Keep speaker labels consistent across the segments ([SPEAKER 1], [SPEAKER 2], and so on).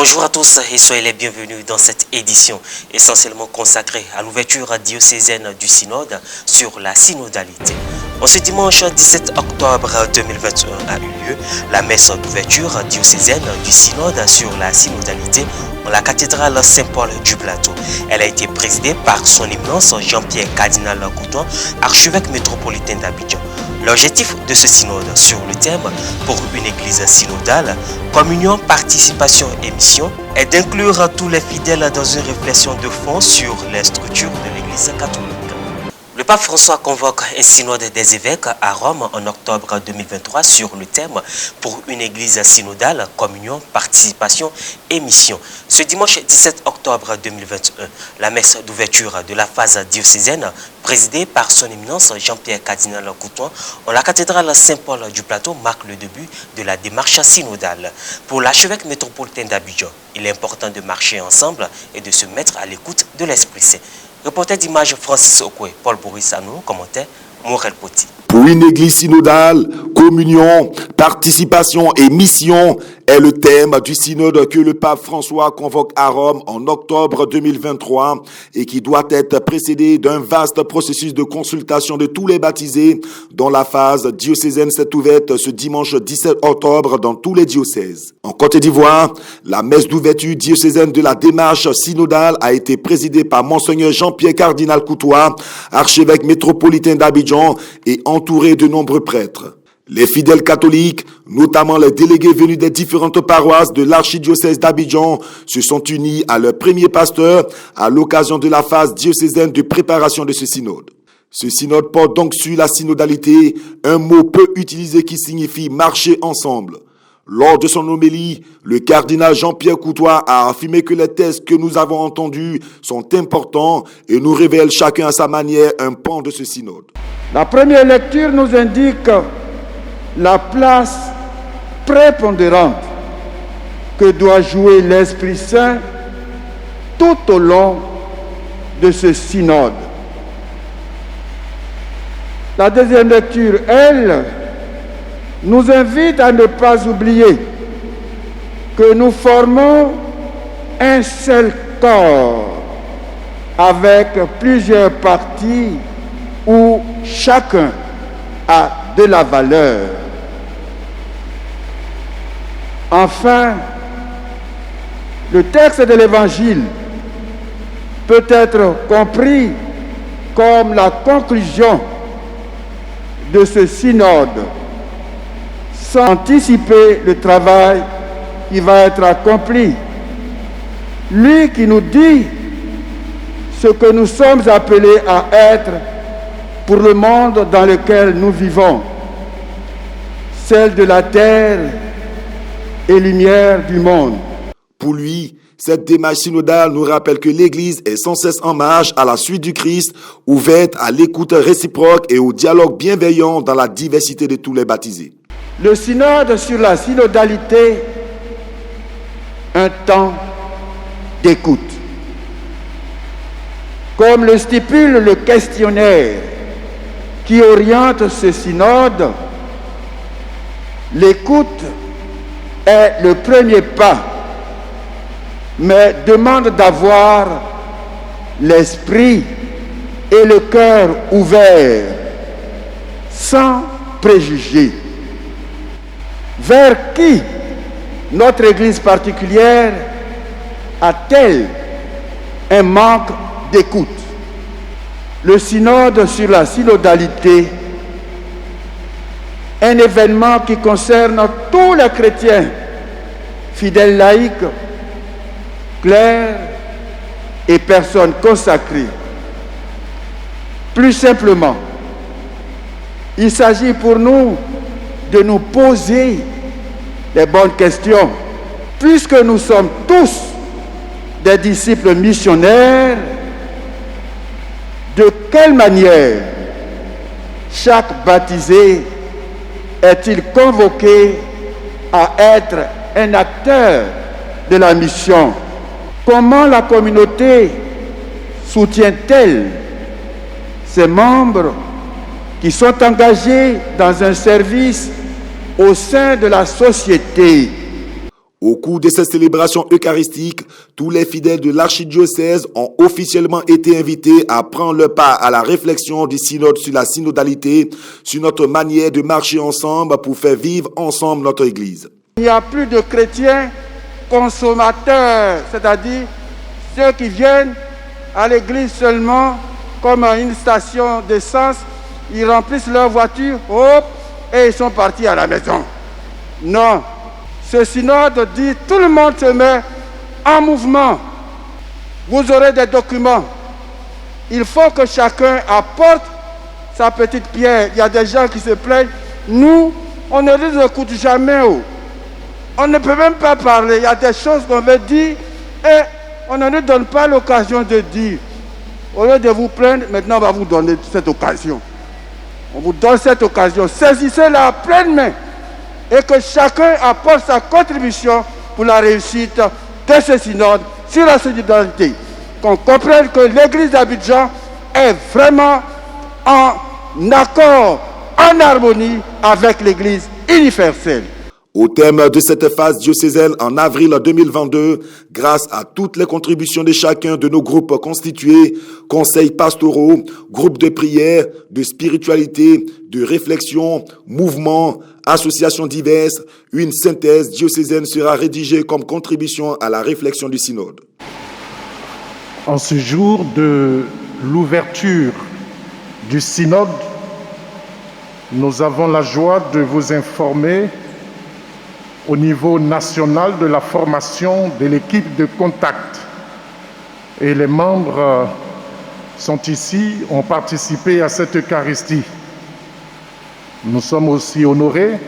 [SPEAKER 1] Bonjour à tous et soyez les bienvenus dans cette édition essentiellement consacrée à l'ouverture diocésaine du synode sur la synodalité. En ce dimanche 17 octobre 2021 a eu lieu la messe d'ouverture diocésaine du synode sur la synodalité en la cathédrale Saint-Paul du Plateau. Elle a été présidée par son éminence Jean-Pierre Cardinal Coutan, archevêque métropolitain d'Abidjan. L'objectif de ce synode sur le thème « Pour une église synodale, communion, participation et mission » est d'inclure tous les fidèles dans une réflexion de fond sur les structures de l'église catholique. Le pape François convoque un synode des évêques à Rome en octobre 2023 sur le thème « Pour une église synodale, communion, participation et mission ». Ce dimanche 17 octobre 2021, la messe d'ouverture de la phase diocésaine, présidée par son éminence Jean-Pierre Cardinal Coutan en la cathédrale Saint-Paul du Plateau, marque le début de la démarche synodale. Pour l'archevêque métropolitain d'Abidjan, il est important de marcher ensemble et de se mettre à l'écoute de l'Esprit Saint. Reporter d'image Francis Okwe, Paul Boris-Anou, commentaire Morel Poti.
[SPEAKER 2] Pour une église synodale, communion, participation et mission est le thème du synode que le pape François convoque à Rome en octobre 2023 et qui doit être précédé d'un vaste processus de consultation de tous les baptisés dont la phase diocésaine s'est ouverte ce dimanche 17 octobre dans tous les diocèses. En Côte d'Ivoire, la messe d'ouverture diocésaine de la démarche synodale a été présidée par Monseigneur Jean-Pierre Cardinal Coutan, archevêque métropolitain d'Abidjan et entouré de nombreux prêtres. Les fidèles catholiques, notamment les délégués venus des différentes paroisses de l'archidiocèse d'Abidjan, se sont unis à leur premier pasteur à l'occasion de la phase diocésaine de préparation de ce synode. Ce synode porte donc sur la synodalité, un mot peu utilisé qui signifie marcher ensemble. Lors de son homélie, le cardinal Jean-Pierre Coutan a affirmé que les textes que nous avons entendus sont importants et nous révèlent chacun à sa manière un pan de ce synode.
[SPEAKER 3] La première lecture nous indique la place prépondérante que doit jouer l'Esprit Saint tout au long de ce synode. La deuxième lecture, elle, nous invite à ne pas oublier que nous formons un seul corps avec plusieurs parties où chacun a de la valeur. Enfin, le texte de l'Évangile peut être compris comme la conclusion de ce synode, sans anticiper le travail qui va être accompli. Lui qui nous dit ce que nous sommes appelés à être pour le monde dans lequel nous vivons, celle de la terre et lumière du monde.
[SPEAKER 2] Pour lui, cette démarche synodale nous rappelle que l'Église est sans cesse en marche à la suite du Christ, ouverte à l'écoute réciproque et au dialogue bienveillant dans la diversité de tous les baptisés.
[SPEAKER 3] Le synode sur la synodalité, un temps d'écoute. Comme le stipule le questionnaire qui oriente ce synode, l'écoute est le premier pas, mais demande d'avoir l'esprit et le cœur ouverts, sans préjugés. Vers qui notre Église particulière a-t-elle un manque d'écoute? Le synode sur la synodalité, un événement qui concerne tous les chrétiens, fidèles laïcs, clercs et personnes consacrées. Plus simplement, il s'agit pour nous de nous poser les bonnes questions. Puisque nous sommes tous des disciples missionnaires, de quelle manière chaque baptisé est-il convoqué à être un acteur de la mission? Comment la communauté soutient-elle ses membres qui sont engagés dans un service au sein de la société?
[SPEAKER 2] Au cours de cette célébration eucharistique, tous les fidèles de l'archidiocèse ont officiellement été invités à prendre leur part à la réflexion du synode sur la synodalité, sur notre manière de marcher ensemble pour faire vivre ensemble notre Église.
[SPEAKER 3] Il n'y a plus de chrétiens consommateurs, c'est-à-dire ceux qui viennent à l'église seulement comme à une station d'essence, ils remplissent leur voiture, hop, et ils sont partis à la maison. Non. Ce synode dit tout le monde se met en mouvement. Vous aurez des documents. Il faut que chacun apporte sa petite pierre. Il y a des gens qui se plaignent. Nous, on ne les écoute jamais. On ne peut même pas parler. Il y a des choses qu'on veut dire et on ne nous donne pas l'occasion de dire. Au lieu de vous plaindre, maintenant on va vous donner cette occasion. On vous donne cette occasion. Saisissez-la à pleine main. Et que chacun apporte sa contribution pour la réussite de ce synode sur la solidarité. Qu'on comprenne que l'église d'Abidjan est vraiment en accord, en harmonie avec l'église universelle.
[SPEAKER 2] Au thème de cette phase diocésaine en avril 2022, grâce à toutes les contributions de chacun de nos groupes constitués, conseils pastoraux, groupes de prière, de spiritualité, de réflexion, mouvements, associations diverses, une synthèse diocésaine sera rédigée comme contribution à la réflexion du synode.
[SPEAKER 4] En ce jour de l'ouverture du synode, nous avons la joie de vous informer au niveau national de la formation de l'équipe de contact. Et les membres sont ici, ont participé à cette Eucharistie. Nous sommes aussi honorés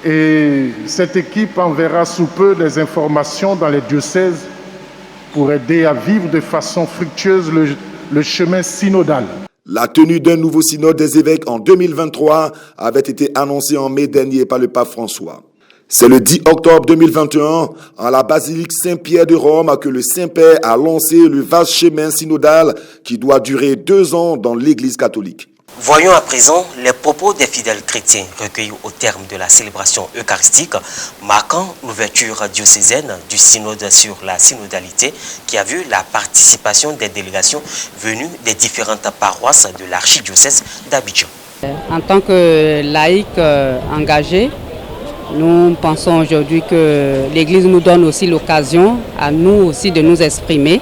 [SPEAKER 4] et cette équipe enverra sous peu des informations dans les diocèses pour aider à vivre de façon fructueuse le chemin synodal.
[SPEAKER 2] La tenue d'un nouveau synode des évêques en 2023 avait été annoncée en mai dernier par le pape François. C'est le 10 octobre 2021, en la basilique Saint-Pierre de Rome, que le Saint-Père a lancé le vaste chemin synodal qui doit durer 2 ans dans l'Église catholique.
[SPEAKER 1] Voyons à présent les propos des fidèles chrétiens recueillis au terme de la célébration eucharistique marquant l'ouverture diocésaine du synode sur la synodalité qui a vu la participation des délégations venues des différentes paroisses de l'archidiocèse d'Abidjan.
[SPEAKER 5] En tant que laïcs engagés, nous pensons aujourd'hui que l'Église nous donne aussi l'occasion à nous aussi de nous exprimer.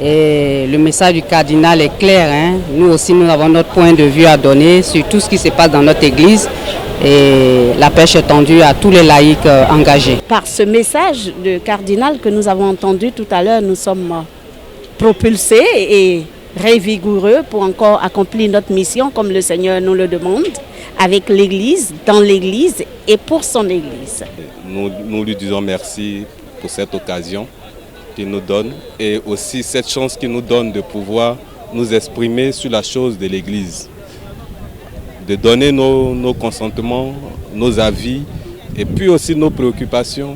[SPEAKER 5] Et le message du cardinal est clair. Nous aussi, nous avons notre point de vue à donner sur tout ce qui se passe dans notre Église. Et la pêche est tendue à tous les laïcs engagés.
[SPEAKER 6] Par ce message du cardinal que nous avons entendu tout à l'heure, nous sommes propulsés et rigoureux pour encore accomplir notre mission comme le Seigneur nous le demande, avec l'Église, dans l'Église et pour son Église.
[SPEAKER 7] Nous lui disons merci pour cette occasion qu'il nous donne et aussi cette chance qu'il nous donne de pouvoir nous exprimer sur la chose de l'Église, de donner nos consentements, nos avis et puis aussi nos préoccupations.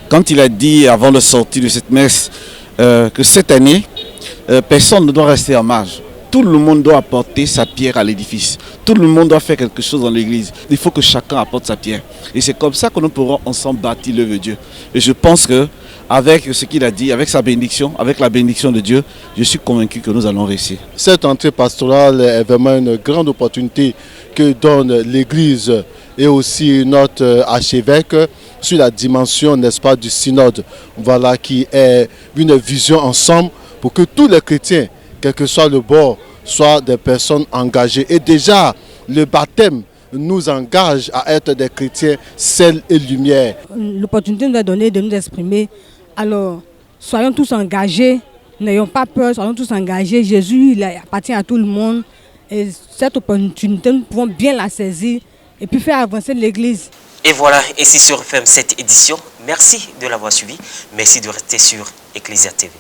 [SPEAKER 8] Quand il a dit avant de sortir de cette messe que cette année, personne ne doit rester en marge. Tout le monde doit apporter sa pierre à l'édifice. Tout le monde doit faire quelque chose dans l'église. Il faut que chacun apporte sa pierre. Et c'est comme ça que nous pourrons ensemble bâtir l'œuvre de Dieu. Et je pense qu'avec ce qu'il a dit, avec sa bénédiction, avec la bénédiction de Dieu, je suis convaincu que nous allons réussir.
[SPEAKER 9] Cette entrée pastorale est vraiment une grande opportunité que donne l'église et aussi notre archevêque sur la dimension, n'est-ce pas, du synode. Voilà, qui est une vision ensemble pour que tous les chrétiens, quel que soit le bord, soient des personnes engagées. Et déjà, le baptême nous engage à être des chrétiens sel et lumière.
[SPEAKER 10] L'opportunité nous a donné de nous exprimer. Alors, soyons tous engagés, n'ayons pas peur, soyons tous engagés. Jésus, il appartient à tout le monde. Et cette opportunité, nous pouvons bien la saisir et puis faire avancer l'Église.
[SPEAKER 1] Et voilà, ainsi se referme cette édition. Merci de l'avoir suivi. Merci de rester sur Ecclesia TV.